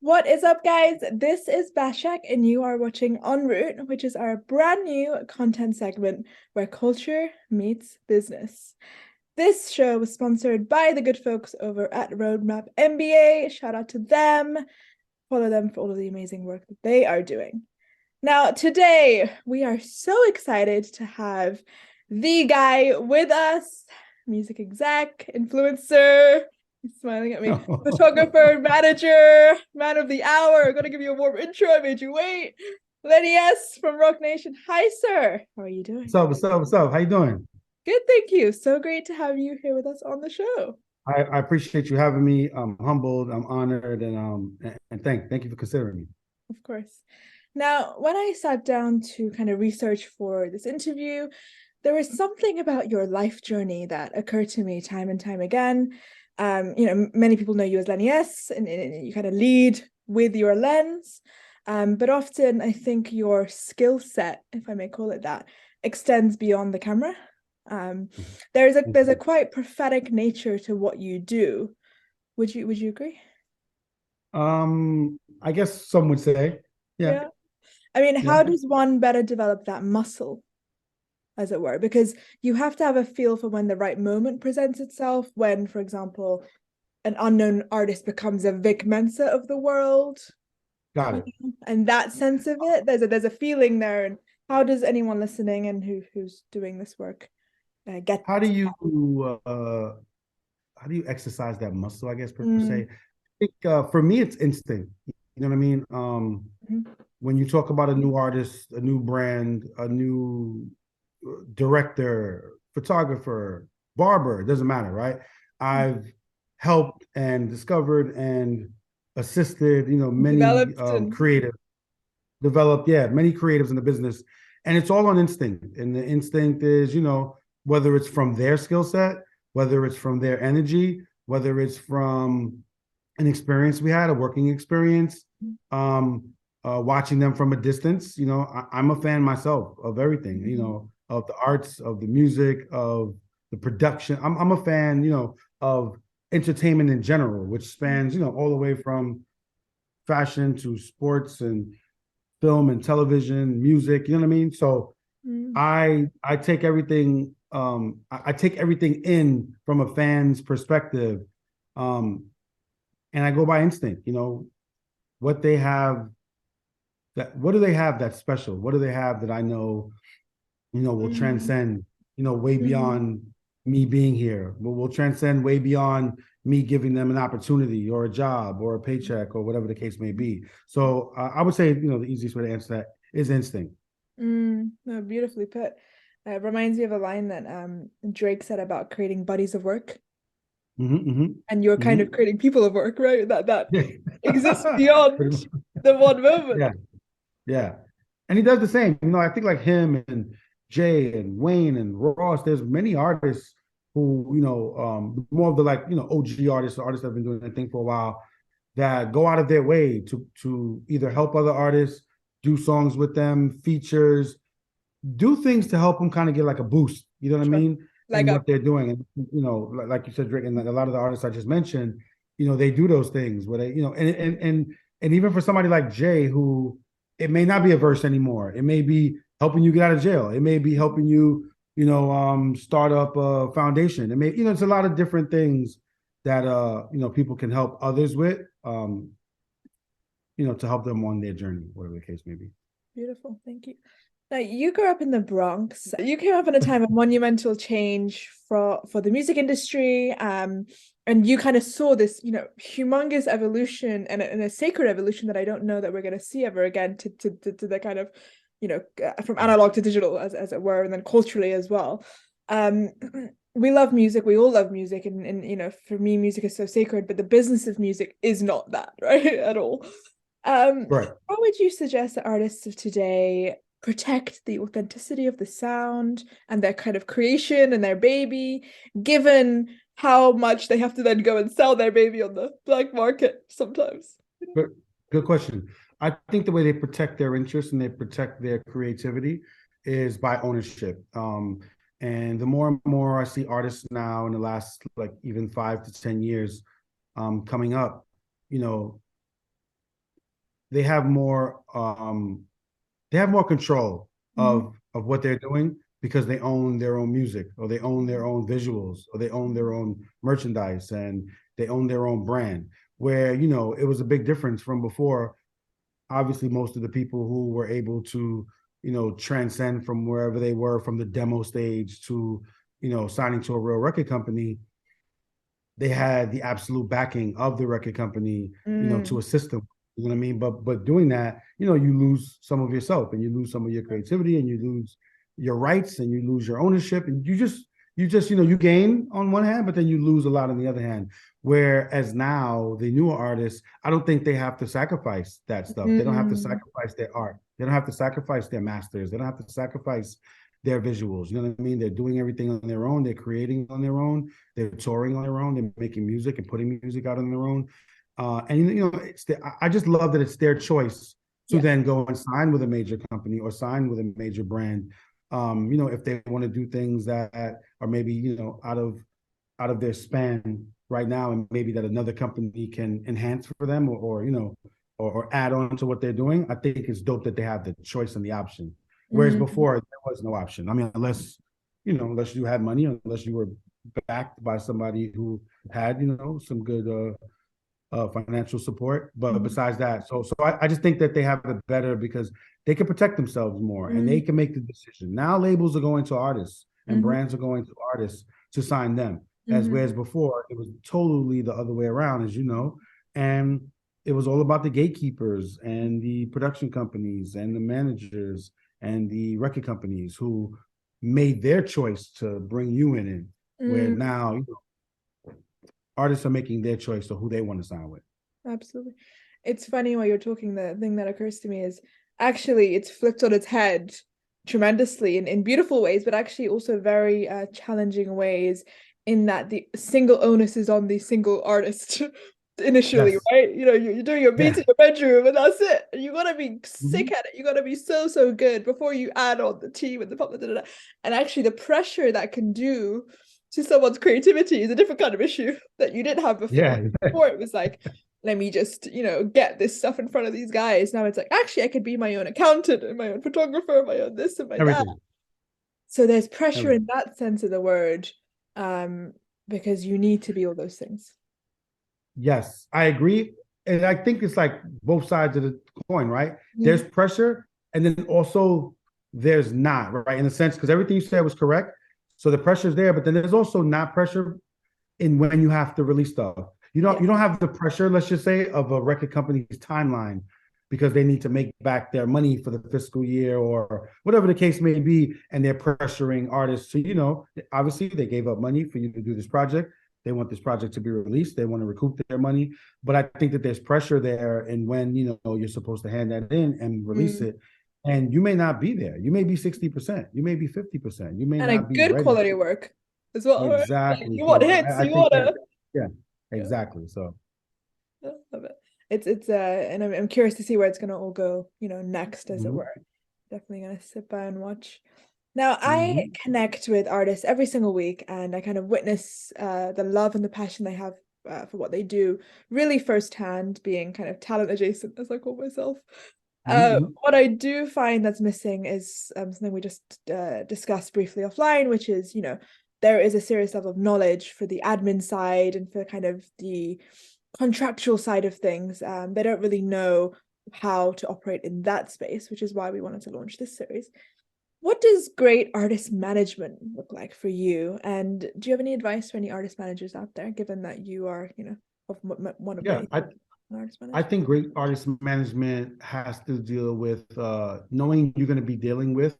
What is up, guys? This is Basak, and you are watching En Route, which is our brand new content segment where culture meets business. This show was sponsored by the good folks over at Roadmap MBA. Shout out to them. Follow them for all of the amazing work that they are doing. Now, today, we are so excited to have the guy with us, music exec, influencer. He's smiling at me. Photographer, manager, man of the hour. I'm going to give you a warm intro. I made you wait. Lenny S from Roc Nation. Hi, sir. How are you doing? What's up? What's up? What's up? How you doing? Good, thank you. So great to have you here with us on the show. I appreciate you having me. I'm humbled. I'm honored, and thank you for considering me. Of course. Now, when I sat down to kind of research for this interview, there was something about your life journey that occurred to me time and time again. Many people know you as Lenny S, and you kind of lead with your lens. But often I think your skill set, if I may call it that, extends beyond the camera. There's a quite prophetic nature to what you do. Would you agree? I guess some would say, yeah. Yeah. I mean, Yeah. how does one better develop that muscle, as it were? Because you have to have a feel for when the right moment presents itself, when, for example, an unknown artist becomes a Vic Mensa of the world. Got it. And that sense of it, there's a feeling there. And how does anyone listening and who's doing this work get How that? do you how do you exercise that muscle, I guess, per Mm, se? I think for me it's instinct. You know what I mean? mhm, When you talk about a new artist, a new brand, a new director, photographer, barber, it doesn't matter, right? I've helped and discovered and assisted, many developed and creative, developed, yeah, many creatives in the business. And it's all on instinct. And the instinct is, whether it's from their skill set, whether it's from their energy, whether it's from an experience we had, a working experience, watching them from a distance. I'm a fan myself of everything, of the arts, of the music, of the production. I'm a fan, of entertainment in general, which spans, all the way from fashion to sports and film and television, music, you know what I mean? So mm, I take everything I take everything in from a fan's perspective. And I go by instinct, what they have what do they have that's special? What do they have that I know, will mm, transcend, way mm. beyond me being here, will transcend way beyond me giving them an opportunity or a job or a paycheck or whatever the case may be. So I would say, the easiest way to answer that is instinct. No, beautifully put. It reminds me of a line that Drake said about creating bodies of work, Mm-hmm, and you're mm-hmm, kind mm-hmm. of creating people of work, right? That Yeah. exists beyond the one moment. Yeah, yeah. And he does the same. I think like him and Jay and Wayne and Ross, there's many artists who, more of the like, OG artists, artists that have been doing their thing for a while, that go out of their way to either help other artists, do songs with them, features, do things to help them kind of get like a boost, you know what I Sure. mean, Leg in up. what they're doing. And, like you said, Drake, and like a lot of the artists I just mentioned, they do those things where they, and even for somebody like Jay, who it may not be a verse anymore. It may be helping you get out of jail. It may be helping you, start up a foundation. It may, it's a lot of different things that people can help others with, to help them on their journey, whatever the case may be. Beautiful. Thank you. Now, you grew up in the Bronx. You came up in a time of monumental change for the music industry. And you kind of saw this, humongous evolution and a sacred evolution that I don't know that we're going to see ever again to the kind of, from analog to digital, as it were, and then culturally as well. Um, we love music. We all love music. And, for me, music is so sacred, but the business of music is not that, right? At all. Right. How would you suggest that artists of today protect the authenticity of the sound and their kind of creation and their baby, given how much they have to then go and sell their baby on the black market sometimes? Good question. I think the way they protect their interests and they protect their creativity is by ownership. And the more and more I see artists now in the last like even 5 to 10 years coming up, you know, they have more control of what they're doing because they own their own music, or they own their own visuals, or they own their own merchandise, and they own their own brand. Where, you know, it was a big difference from before. Obviously, most of the people who were able to, you know, transcend from wherever they were, from the demo stage to, you know, signing to a real record company, they had the absolute backing of the record company, you know, to assist them. You know what I mean? But doing that, you know, you lose some of yourself, and you lose some of your creativity, and you lose your rights, and you lose your ownership, and you know, you gain on one hand, but then you lose a lot on the other hand. Whereas now the newer artists, I don't think they have to sacrifice that stuff. They don't have to sacrifice their art. They don't have to sacrifice their masters. They don't have to sacrifice their visuals. You know what I mean? They're doing everything on their own. They're creating on their own. They're touring on their own. They're making music and putting music out on their own. And you know, I just love that it's their choice to then go and sign with a major company or sign with a major brand. You know, if they want to do things that are maybe, you know, out of their span right now, and maybe that another company can enhance for them, or you know, or add on to what they're doing. I think it's dope that they have the choice and the option. Whereas before, there was no option. I mean, unless you had money, unless you were backed by somebody who had, you know, some good financial support. But besides that, so I just think that they have it better because they can protect themselves more, and they can make the decision. Now labels are going to artists, and brands are going to artists to sign them. As whereas before, it was totally the other way around, as you know. And it was all about the gatekeepers and the production companies and the managers and the record companies who made their choice to bring you in. Where now, you know, artists are making their choice of who they want to sign with. Absolutely. It's funny while you're talking, the thing that occurs to me is actually it's flipped on its head tremendously in beautiful ways, but actually also very challenging ways, in that the single onus is on the single artist initially, right? You know, you're doing your beats in your bedroom and that's it. And you gotta be sick at it. You gotta be so good before you add on the team and the pop. And actually the pressure that can do to someone's creativity is a different kind of issue that you didn't have before. Yeah. Before it was like, let me just, you know, get this stuff in front of these guys. Now it's like, actually I could be my own accountant and my own photographer, my own this and my that. So there's pressure in that sense of the word, because you need to be all those things. Yes, I agree. And I think it's like both sides of the coin, right? There's pressure, and then also there's not, right? In a sense, because everything you said was correct. So the pressure's there, but then there's also not pressure in when you have to release stuff. You don't have the pressure, let's just say, of a record company's timeline, because they need to make back their money for the fiscal year or whatever the case may be, and they're pressuring artists to, you know, obviously they gave up money for you to do this project. They want this project to be released. They want to recoup their money. But I think that there's pressure there, and when, you know, you're supposed to hand that in and release it, and you may not be there. You may be 60%. You may be 50%. You may and not be good ready. quality work as well. Exactly. Right? You want hits. I you think want to. Yeah, exactly. So I love it. It's and I'm curious to see where it's gonna all go, you know, next, as it were. Definitely gonna sit by and watch. Now, I connect with artists every single week, and I kind of witness the love and the passion they have for what they do, really firsthand, being kind of talent adjacent, as I call myself. What I do find that's missing is something we just discussed briefly offline, which is, you know, there is a serious level of knowledge for the admin side and for kind of the contractual side of things. They don't really know how to operate in that space, which is why we wanted to launch this series. What does great artist management look like for you? And do you have any advice for any artist managers out there, given that you are, you know, one of many artist managers? I think great artist management has to deal with knowing you're going to be dealing with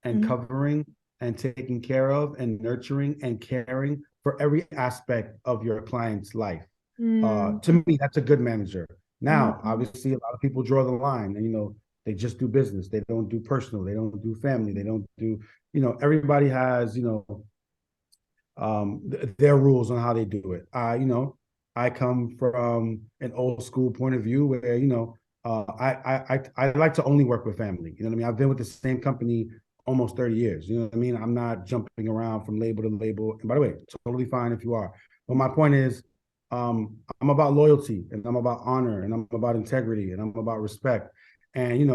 and covering and taking care of and nurturing and caring for every aspect of your client's life. To me, that's a good manager. Now, obviously, a lot of people draw the line, and, you know, they just do business. They don't do personal. They don't do family. They don't do, you know, everybody has, you know, their rules on how they do it. You know, I come from an old school point of view where, you know, I like to only work with family. You know what I mean? I've been with the same company almost 30 years. You know what I mean? I'm not jumping around from label to label. And by the way, totally fine if you are. But my point is, I'm about loyalty, and I'm about honor, and I'm about integrity, and I'm about respect. And,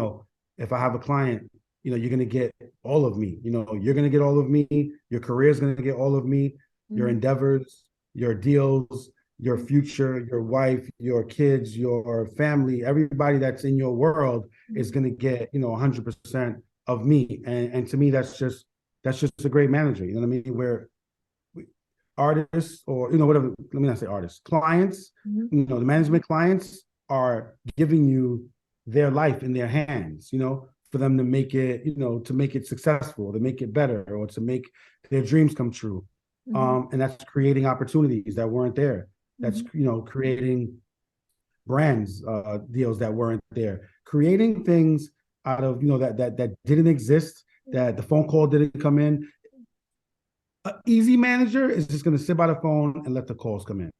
if I have a client, you're going to get all of me. You're going to get all of me. Your career is going to get all of me. Your endeavors, your deals, your future, your wife, your kids, your family, everybody that's in your world is going to get, 100% of me. And to me, that's just a great manager. You know what I mean? Where artists, or whatever, let me not say artists, clients, the management clients are giving you their life in their hands, for them to make it, to make it successful, to make it better, or to make their dreams come true. And that's creating opportunities that weren't there. That's, creating brands, deals that weren't there, creating things out of, that didn't exist, that the phone call didn't come in. An easy manager is just going to sit by the phone and let the calls come in.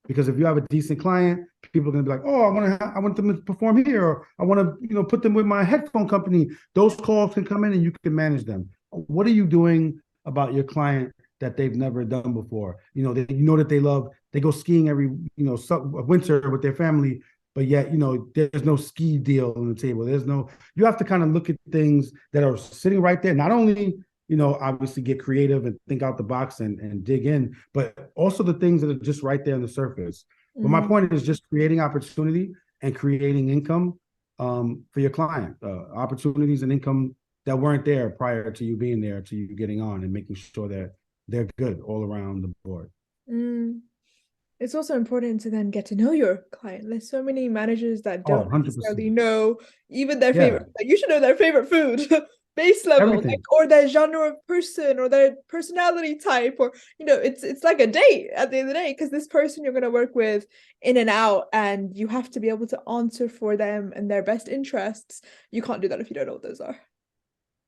Because if you have a decent client, people are going to be like, oh, I want them to perform here, or I want to, put them with my headphone company. Those calls can come in and you can manage them. What are you doing about your client that they've never done before? That they love, they go skiing every, winter with their family, but yet, there's no ski deal on the table. You have to kind of look at things that are sitting right there. Not only, obviously get creative and think out the box and dig in, but also the things that are just right there on the surface. But my point is just creating opportunity and creating income for your client, opportunities and income that weren't there prior to you being there, to you getting on, and making sure that they're good all around the board. It's also important to then get to know your client. There's so many managers that don't necessarily know even their favorite. Like, you should know their favorite food, base level, or their genre of person, or their personality type, or it's like a date at the end of the day, because this person you're going to work with in and out, and you have to be able to answer for them and their best interests. You can't do that if you don't know what those are.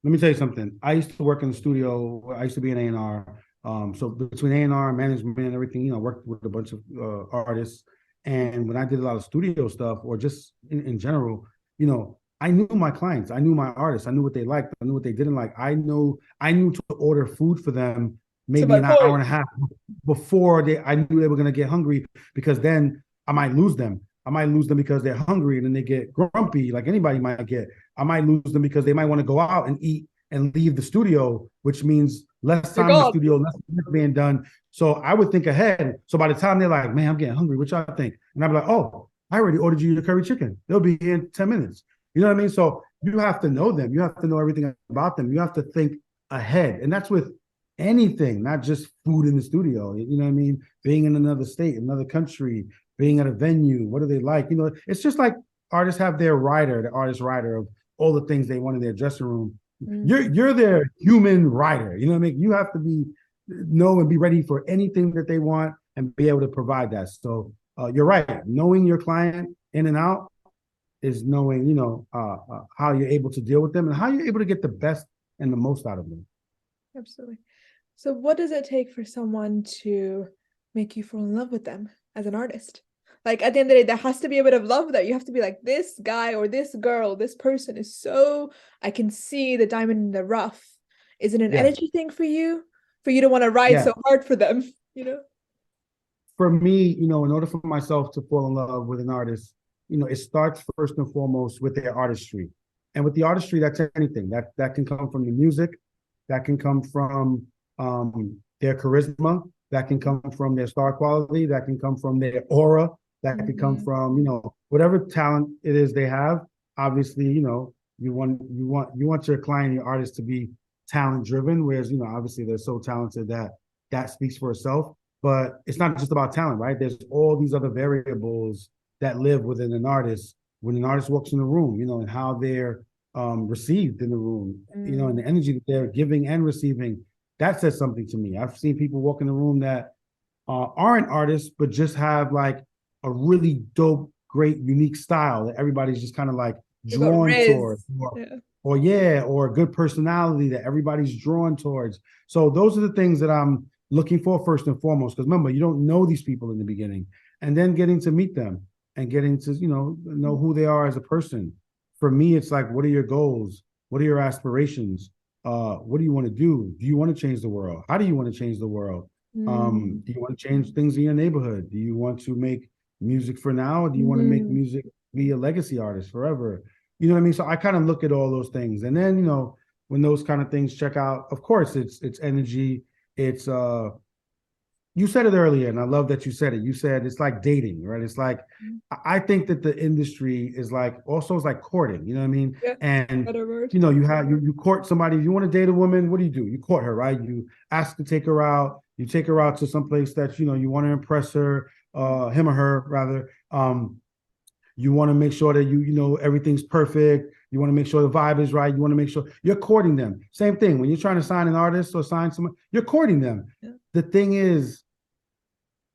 Let me tell you something. I used to work in the studio. I used to be an A&R. So between A&R, management, and everything, I worked with a bunch of artists. And when I did a lot of studio stuff, or just in general, I knew my clients. I knew my artists. I knew what they liked. I knew what they didn't like. I knew to order food for them maybe an hour and a half before I knew they were going to get hungry, because then I might lose them. I might lose them because they're hungry and then they get grumpy, like anybody might get. I might lose them because they might want to go out and eat and leave the studio, which means less time in the studio, less being done. So I would think ahead. So by the time they're like, man, I'm getting hungry, what y'all think? And I'd be like, oh, I already ordered you your curry chicken. They'll be here in 10 minutes. You know what I mean? So you have to know them. You have to know everything about them. You have to think ahead. And that's with anything, not just food in the studio. You know what I mean? Being in another state, another country, being at a venue. What do they like? It's just like artists have their rider, the artist rider of all the things they want in their dressing room. You're their human rider. You know what I mean? You have to know and be ready for anything that they want and be able to provide that. So you're right. Knowing your client in and out is knowing, how you're able to deal with them and how you're able to get the best and the most out of them. Absolutely. So what does it take for someone to make you fall in love with them as an artist? Like, at the end of the day, there has to be a bit of love there. You have to be like, this guy or this girl, this person is so, I can see the diamond in the rough. Is it an energy thing for you? For you to want to ride so hard for them, For me, in order for myself to fall in love with an artist, it starts first and foremost with their artistry. And with the artistry, that's anything. That can come from the music, that can come from their charisma, that can come from their star quality, that can come from their aura, that could come from, whatever talent it is they have. Obviously, you want your client, your artist, to be talent driven, whereas, obviously they're so talented that speaks for itself. But it's not just about talent, right? There's all these other variables that live within an artist when an artist walks in the room, and how they're received in the room, and the energy that they're giving and receiving. That says something to me. I've seen people walk in the room that aren't artists, but just have like a really dope, great, unique style that everybody's just kind of like drawn towards, or a good personality that everybody's drawn towards. So those are the things that I'm looking for first and foremost, because remember, you don't know these people in the beginning, and then getting to meet them and getting to, know who they are as a person. For me, it's like, what are your goals? What are your aspirations? What do you want to do? Do you want to change the world? How do you want to change the world? Do you want to change things in your neighborhood? Do you want to make music for now? Or do you want to make music, be a legacy artist forever? You know what I mean? So I kind of look at all those things. And then, when those kind of things check out, of course, it's energy. It's you said it earlier, and I love that you said it. You said it's like dating, right? It's like I think that the industry is like also is like courting, you know what I mean? Yeah, And better word. you court somebody. If you want to date a woman, what do? You court her, right? You ask to take her out. You take her out to some place that you want to impress her, him or her rather. You want to make sure that everything's perfect. You want to make sure the vibe is right. You want to make sure you're courting them. Same thing when you're trying to sign an artist or sign someone, you're courting them. Yeah. The thing is,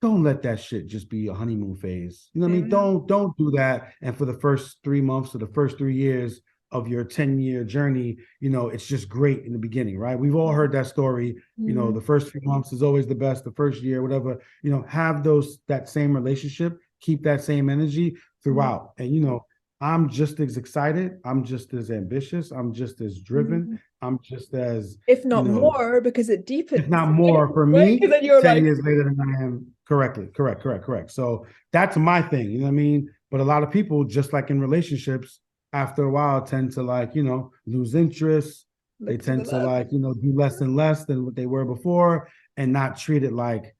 don't let that shit just be a honeymoon phase. You know what I mean? Don't do that. And for the first 3 months or the first 3 years of your 10-year journey, it's just great in the beginning, right? We've all heard that story. The first few months is always the best, the first year, whatever, have that same relationship, keep that same energy throughout. And, I'm just as excited. I'm just as ambitious. I'm just as driven. I'm just as, if not more, because it deepens. If not more for me, then you're 10 years later than I am. Correct. So that's my thing, you know what I mean? But a lot of people, just like in relationships, after a while tend to lose interest. They tend to do less and less than what they were before and not treat it like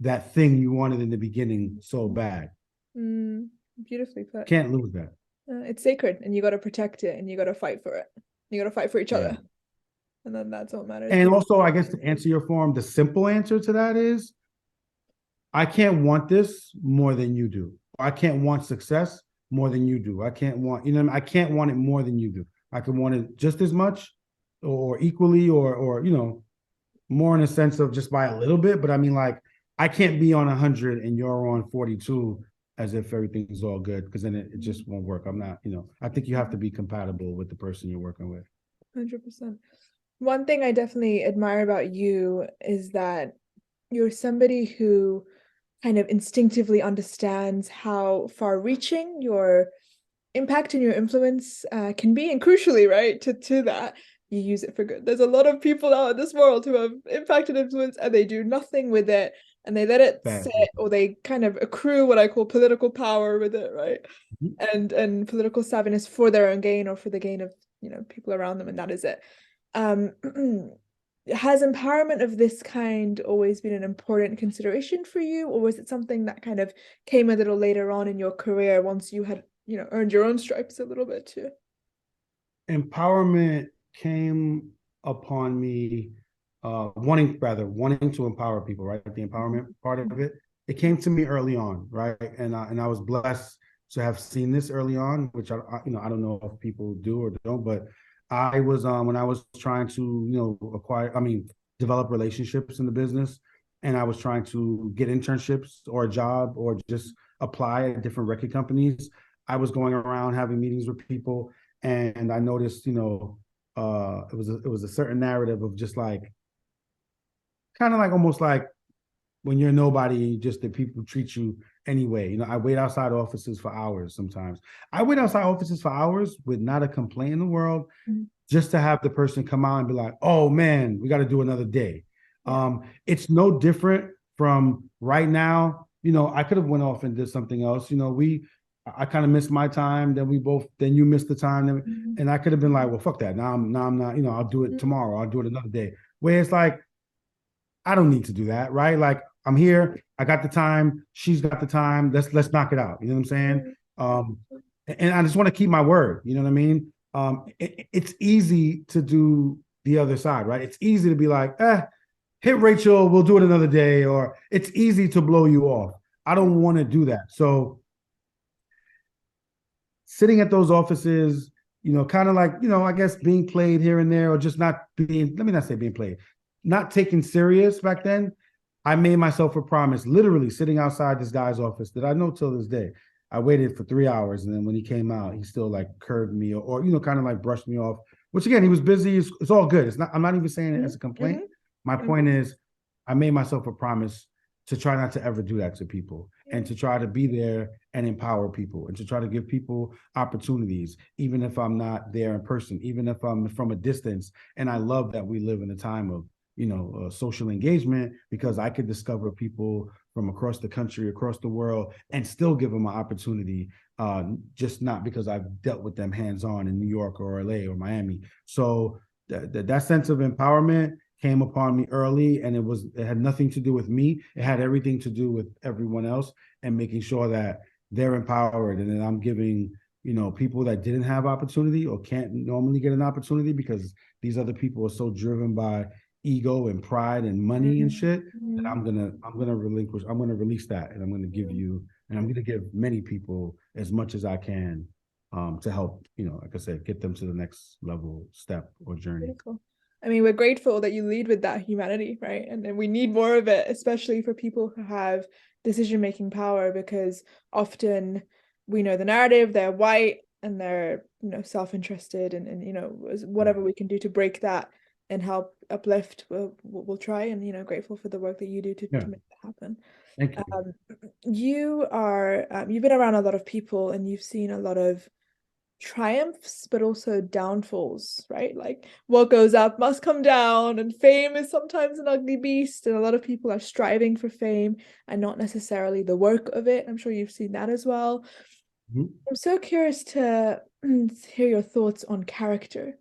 that thing you wanted in the beginning so bad. Beautifully put. Can't lose that. It's sacred and you got to protect it and you got to fight for it. You got to fight for each other. And then that's what matters. And also, I guess to answer your form, the simple answer to that is I can't want this more than you do. I can't want success more than you do. I can't want, I can't want it more than you do. I can want it just as much or equally or more in a sense of just by a little bit. But I mean, I can't be on 100 and you're on 42 as if everything's all good, because then it just won't work. I'm not, I think you have to be compatible with the person you're working with. 100%. One thing I definitely admire about you is that you're somebody who kind of instinctively understands how far-reaching your impact and your influence can be, and crucially, right, to that, you use it for good. There's a lot of people out in this world who have impact and influence and they do nothing with it and they let it sit, or they kind of accrue what I call political power with it, right? And political savviness for their own gain or for the gain of people around them, and that is it. Has empowerment of this kind always been an important consideration for you, or was it something that kind of came a little later on in your career once you had earned your own stripes a little bit too? Empowerment came upon me wanting to empower people, right? The empowerment part of it. It came to me early on, right? And I was blessed to have seen this early on, which I don't know if people do or don't, but I was when I was trying to develop relationships in the business, and I was trying to get internships or a job or just apply at different record companies. I was going around having meetings with people, and I noticed, it was a certain narrative of just kind of almost like when you're nobody, just that people treat you anyway. I wait outside offices for hours sometimes. I wait outside offices for hours with not a complaint in the world, just to have the person come out and be like, oh man, we got to do another day. It's no different from right now. I could have went off and did something else. I kind of missed my time. Then you missed the time. And I could have been like, well, fuck that. Now I'm not, I'll do it tomorrow. I'll do it another day. Where it's like, I don't need to do that, right? Like, I'm here. I got the time. She's got the time. Let's knock it out. You know what I'm saying? And I just want to keep my word. You know what I mean? It's easy to do the other side, right? It's easy to be like, hit Rachel. We'll do it another day. Or it's easy to blow you off. I don't want to do that. So sitting at those offices, kind of like, I guess being played here and there, or just not being, let me not say being played, not taken serious back then. I made myself a promise, literally sitting outside this guy's office that I know till this day. I waited for 3 hours, and then when he came out, he still curved me or kind of brushed me off, which again, he was busy. It's all good. I'm not even saying it as a complaint. My point is, I made myself a promise to try not to ever do that to people, and to try to be there and empower people, and to try to give people opportunities, even if I'm not there in person, even if I'm from a distance. And I love that we live in a time of, social engagement, because I could discover people from across the country, across the world, and still give them an opportunity, just not because I've dealt with them hands-on in New York or LA or Miami. So that sense of empowerment came upon me early, and it had nothing to do with me. It had everything to do with everyone else, and making sure that they're empowered, and then I'm giving people that didn't have opportunity or can't normally get an opportunity because these other people are so driven by ego and pride and money and shit, that I'm gonna release that, and I'm gonna give you, and I'm gonna give many people as much as I can, to help, like I said, get them to the next level, step, or journey. Beautiful. I mean, we're grateful that you lead with that humanity, right? And we need more of it, especially for people who have decision-making power, because often we know the narrative, they're white and they're, self-interested, and whatever we can do to break that and help uplift, we'll try, and grateful for the work that you do to make that happen. Thank you. You've been around a lot of people, and you've seen a lot of triumphs but also downfalls, right? Like, what goes up must come down, and fame is sometimes an ugly beast, and a lot of people are striving for fame and not necessarily the work of it. I'm sure you've seen that as well. I'm so curious to hear your thoughts on character.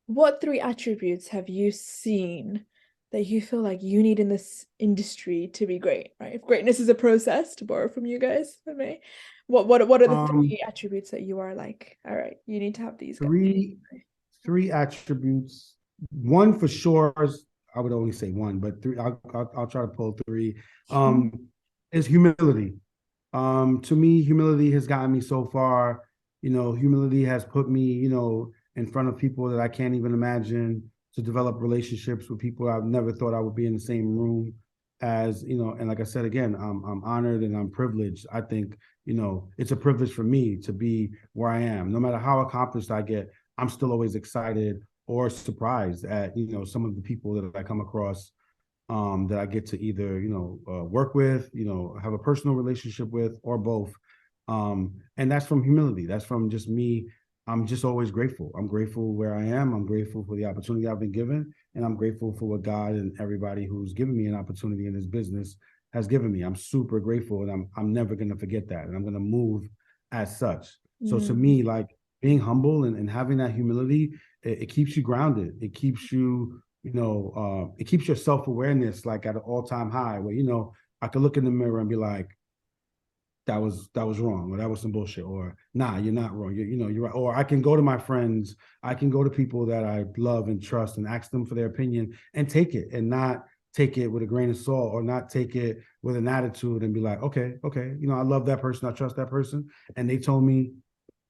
What 3 attributes have you seen that you feel like you need in this industry to be great, right? If greatness is a process, to borrow from you guys, if I may, what are the 3 attributes that you are like, all right, you need to have these guys? Three attributes. One for sure, I would only say one, but 3, I'll try to pull 3. Is humility. To me, humility has gotten me so far. Humility has put me, in front of people that I can't even imagine, to develop relationships with people I've never thought I would be in the same room as, and like I said, again, I'm honored and I'm privileged. I think, it's a privilege for me to be where I am. No matter how accomplished I get, I'm still always excited or surprised at, some of the people that I come across, that I get to either, work with, have a personal relationship with, or both. And that's from humility. That's from just me. I'm just always grateful. I'm grateful where I am. I'm grateful for the opportunity I've been given. And I'm grateful for what God and everybody who's given me an opportunity in this business has given me. I'm super grateful, and I'm never going to forget that. And I'm going to move as such. So to me, like, being humble and having that humility, it keeps you grounded. It keeps you, it keeps your self-awareness like at an all-time high, where, I could look in the mirror and be like, that was wrong, or that was some bullshit, or nah, you're not wrong. You're right. Or I can go to my friends, I can go to people that I love and trust and ask them for their opinion and take it, and not take it with a grain of salt, or not take it with an attitude and be like, okay, I love that person, I trust that person, and they told me,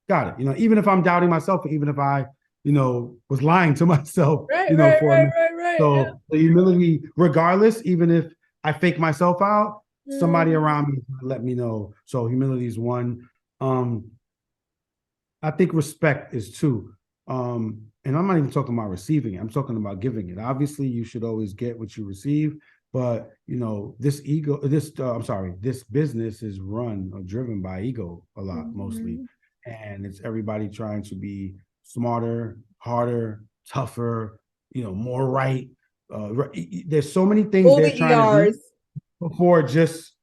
got it. Even if I'm doubting myself, or even if I, was lying to myself, Right. So the humility, regardless, even if I fake myself out, somebody around me let me know. So humility is one. I think respect is 2. And I'm not even talking about receiving it. I'm talking about giving it. Obviously, you should always get what you receive, but this business is run or driven by ego a lot, mostly. And it's everybody trying to be smarter, harder, tougher, more right. There's so many things they're trying to do before just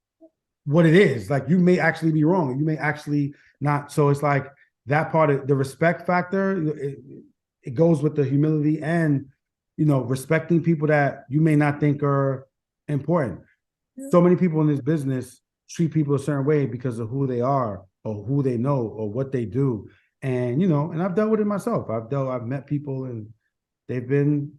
what it is. Like, you may actually be wrong, you may actually not. So it's like that part of the respect factor, it goes with the humility, and respecting people that you may not think are important. So many people in this business treat people a certain way because of who they are, or who they know, or what they do. And and I've dealt with it myself. I've met people, and they've been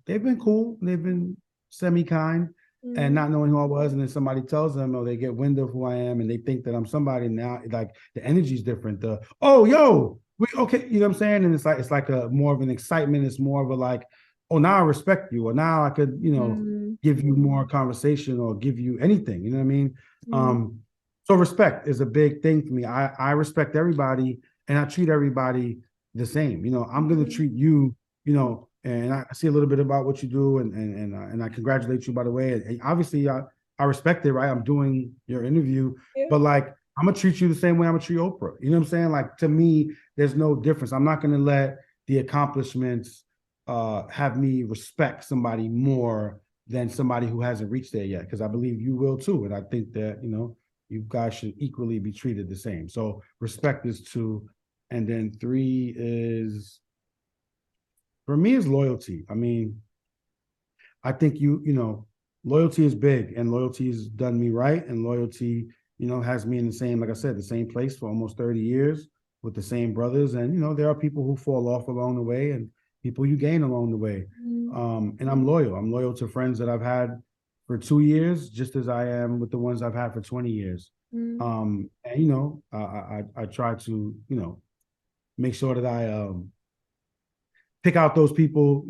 cool, they've been semi-kind, and not knowing who I was, and then somebody tells them, or they get wind of who I am, and they think that I'm somebody. Now, like, the energy's different. Okay, you know what I'm saying? And it's like a more of an excitement. It's more of a like, oh, now I respect you, or now I could, give you more conversation, or give you anything. You know what I mean? So respect is a big thing for me. I respect everybody, and I treat everybody the same. I'm gonna treat you, and I see a little bit about what you do, and I congratulate you, by the way. And obviously, I respect it, right? I'm doing your interview, but like, I'm gonna treat you the same way I'm gonna treat Oprah. You know what I'm saying? Like, to me, there's no difference. I'm not gonna let the accomplishments have me respect somebody more than somebody who hasn't reached there yet, because I believe you will too. And I think that, you guys should equally be treated the same. So respect is 2. And then 3 is, for me, is loyalty. I mean, I think loyalty is big, and loyalty has done me right. And loyalty, has me in the same, like I said, the same place for almost 30 years with the same brothers. And, there are people who fall off along the way and people you gain along the way. And I'm loyal. I'm loyal to friends that I've had for 2 years, just as I am with the ones I've had for 20 years. And, I try to, make sure that I pick out those people,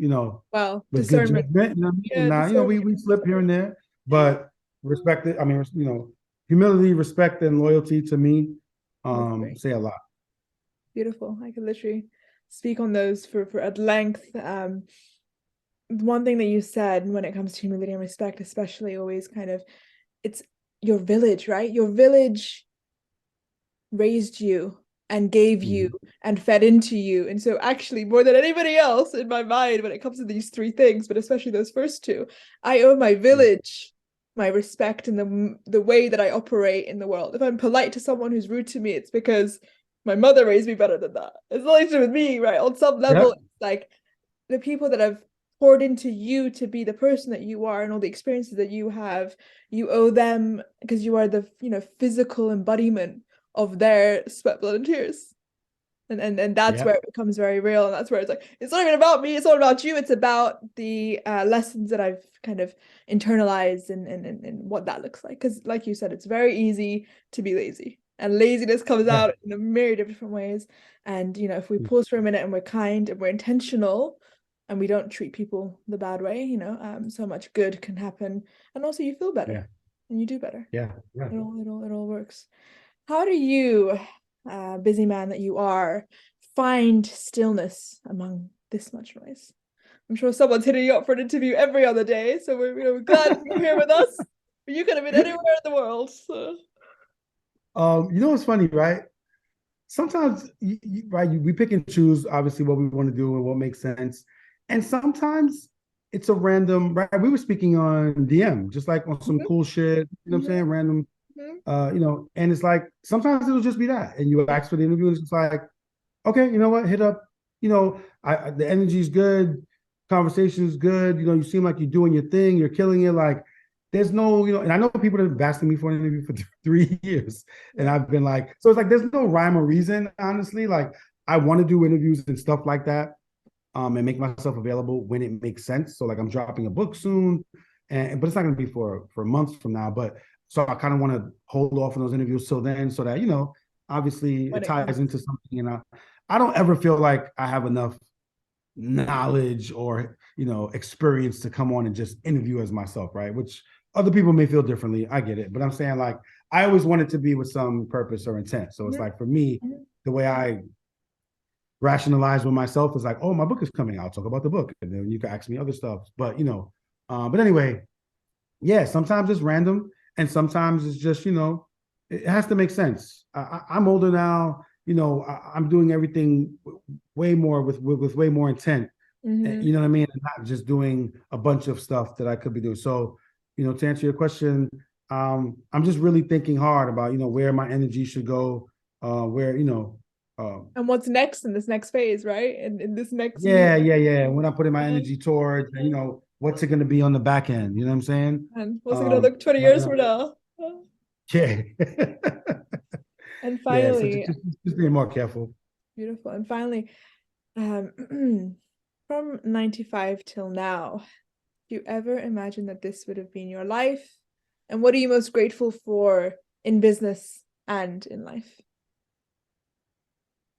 Wow, with good discernment. judgment. You know what I mean? Yeah, And discernment. we slip here and there, but respect it. I mean, humility, respect, and loyalty to me say a lot. Beautiful. I could literally speak on those for at length. One thing that you said when it comes to humility and respect, especially, always kind of, it's your village, right? Your village raised you and gave you and fed into you. And so actually, more than anybody else in my mind, when it comes to these 3 things, but especially those first 2, I owe my village my respect and the way that I operate in the world. If I'm polite to someone who's rude to me, it's because my mother raised me better than that. It's nothing to do with me, right? On some level, Yep. it's like the people that have poured into you to be the person that you are and all the experiences that you have, you owe them, because you are the physical embodiment of their sweat, blood, and tears. And that's where it becomes very real. And that's where it's like, it's not even about me, it's not about you, it's about the lessons that I've kind of internalized and what that looks like. Because like you said, it's very easy to be lazy. And laziness comes out in a myriad of different ways. And if we pause for a minute and we're kind and we're intentional and we don't treat people the bad way, so much good can happen. And also you feel better and you do better. Yeah. It all works. How do you, busy man that you are, find stillness among this much noise? I'm sure someone's hitting you up for an interview every other day, so we're glad you're here with us. But you could have been anywhere in the world. So. What's funny, right? Sometimes, we pick and choose, obviously, what we want to do and what makes sense. And sometimes it's a random, right? We were speaking on DM, just like on some cool shit, you know what I'm saying? Random, and it's like, sometimes it'll just be that. And you ask for the interview, and it's just like, okay, you know what? Hit up, the energy's good, conversation's good, you seem like you're doing your thing, you're killing it. Like, there's no, and I know people that have been asking me for an interview for 3 years. And I've been like, so it's like, there's no rhyme or reason, honestly. Like, I want to do interviews and stuff like that, and make myself available when it makes sense. So like, I'm dropping a book soon, but it's not going to be for months from now. But so I kind of want to hold off on those interviews till then, so that, obviously it ties into something. And I don't ever feel like I have enough knowledge or, experience to come on and just interview as myself, right? Which other people may feel differently. I get it. But I'm saying, like, I always want it to be with some purpose or intent. So it's like, for me, the way I rationalize with myself is like, oh, my book is coming out, I'll talk about the book. And then you can ask me other stuff. But, but anyway, sometimes it's random. And sometimes it's just, it has to make sense. I'm older now. I'm doing everything way more with way more intent. You know what I mean? And not just doing a bunch of stuff that I could be doing. So, to answer your question, I'm just really thinking hard about, where my energy should go, where, and what's next in this next phase, right? And in this next When I'm putting my energy towards, what's it going to be on the back end? You know what I'm saying? And what's it going to look 20 years from now? Yeah. And finally, so just being more careful. Beautiful. And finally, from 95 till now, do you ever imagine that this would have been your life? And what are you most grateful for in business and in life?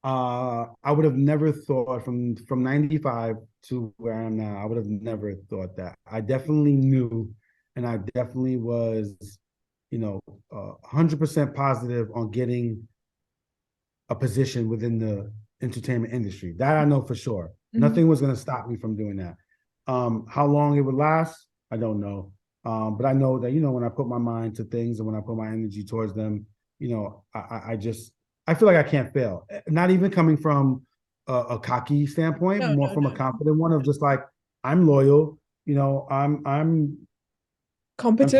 I would have never thought from 95 to where I am now, I would have never thought that. I definitely knew, and I definitely was, 100% positive on getting a position within the entertainment industry. That I know for sure. Nothing was going to stop me from doing that. How long it would last, I don't know. But I know that, when I put my mind to things and when I put my energy towards them, I feel like I can't fail. Not even coming from a cocky standpoint, No, more no, from a no. confident one of just like, I'm loyal, you know, I'm Competent.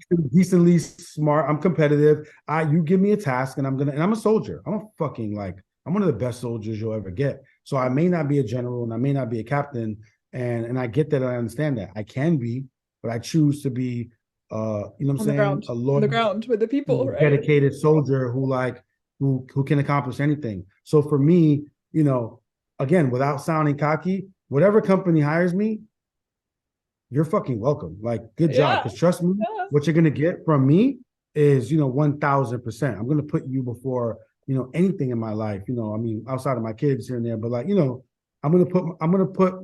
pretty decently smart. I'm competitive. You give me a task and I'm a soldier. I'm a fucking like, I'm one of the best soldiers you'll ever get. So I may not be a general and I may not be a captain. And I get that. I understand that. I can be, but I choose to be, you know what I'm On the saying? ground. A On the loyal, ground with the people, right? dedicated soldier who can accomplish anything. So for me, you know, again, without sounding cocky, whatever company hires me, you're fucking welcome. Like, good job. Yeah. Because trust me, Yeah. what you're gonna get from me is, you know, 1000%. I'm gonna put you before, you know, anything in my life. You know, I mean, outside of my kids here and there, but like, you know, I'm gonna put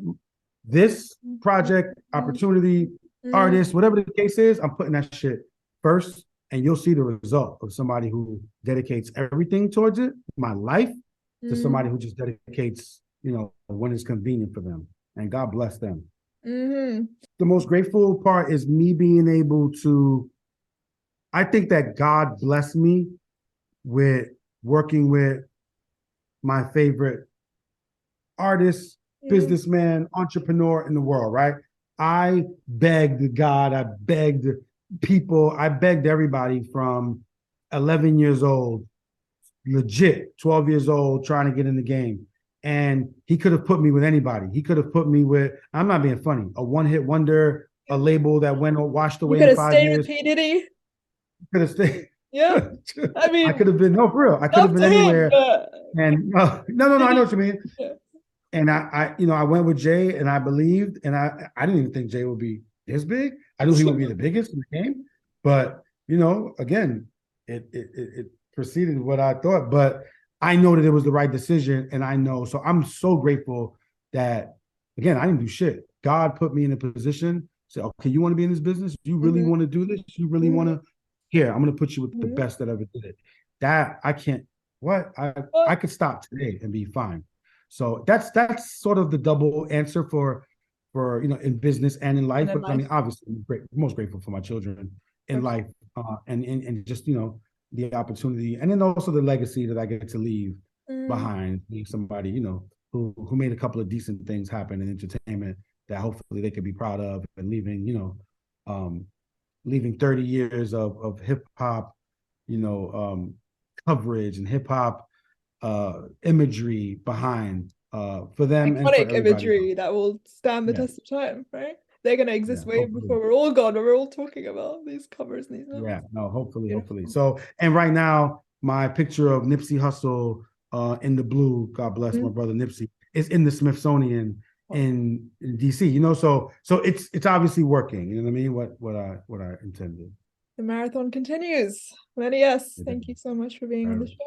this project, opportunity, Mm-hmm. artist, whatever the case is, I'm putting that shit first, and you'll see the result of somebody who dedicates everything towards it, my life, to somebody who just dedicates, you know, when it's convenient for them. And God bless them. Mm-hmm. The most grateful part is me being able to, I think that God blessed me with working with my favorite artist, Mm-hmm. businessman, entrepreneur in the world, right? I begged God, I begged people, I begged everybody from 11 years old, legit 12 years old, trying to get in the game. And he could have put me with anybody. He could have put me with, I'm not being funny, a one-hit wonder, a label that went washed You away could in have 5 stayed with years. P. Diddy. Could have stayed. Yeah. I I mean, could have been, no, for real. I could have up been to him, anywhere. but And no, I know what you mean. yeah. And you know, I went with Jay and I believed, and I didn't even think Jay would be this big. I knew he would be the biggest in the game, but you know, again, it proceeded what I thought, but I know that it was the right decision, and I know, so I'm so grateful that, again, I didn't do shit. God put me in a position, say, okay, you want to be in this business? You really Mm-hmm. want to do this? You really want Mm-hmm. to? Here, I'm going to put you with the Mm-hmm. best that ever did it. That I can't. What I Well, could stop today and be fine. So that's sort of the double answer for you know, in business and in and life. then But I life. mean, obviously, I'm most grateful for my children in life, and just, you know, the opportunity, and then also the legacy that I get to leave Mm, behind, being somebody, you know, who made a couple of decent things happen in entertainment that hopefully they could be proud of, and leaving, you know, leaving 30 years of hip hop, you know, coverage and hip hop imagery behind, for them and for iconic everybody else. imagery that will stand the Yeah, test of time, right? They're gonna yeah, exist way hopefully. before we're all gone, but we're all talking about these covers and these Yeah, moments. no, hopefully. Beautiful. So, and right now, my picture of Nipsey Hussle in the blue, God bless my Mm. brother Nipsey, is in the Smithsonian Oh, in DC. You know, so it's obviously working. You know what I mean? What I intended. the marathon continues. Lenny S, It thank you so much for being on the is. show.